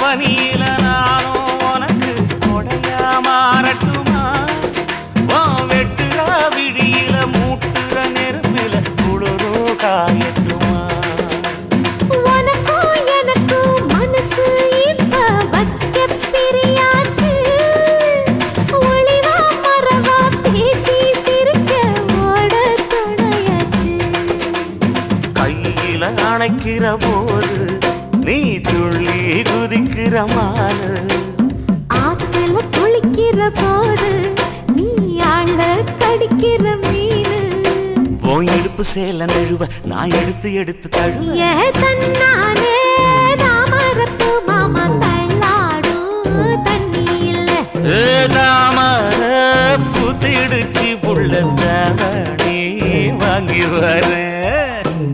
பனியில நானும் உனக்கு கொடையா மாறட்டுமா வெட்டுற விழியில மூட்டுற நெருப்பில குளிரோ காயட்டுமா உனக்கும் எனக்கும் மனசு இப்ப வைக்க பிரியாச்சு ஒளிவா மரவா பேசி சிரிக்க ஓட துணையாச்சு கையில அணைக்கிற போது நீ துள்ளி குதிக்கிற மானு ஆத்துல குளிக்கிற போது நீ ஆள கடிக்கிற மீனு போய் இடுப்பு சேல நழுவ நான் எடுத்து எடுத்து தழுவ ஏ தன்னானே தாமரப்பு மாமா தள்ளாடும் தண்ணி இல்ல தாமர பூத்திடுச்சு புள்ள தாவணி வாங்கி வரேன்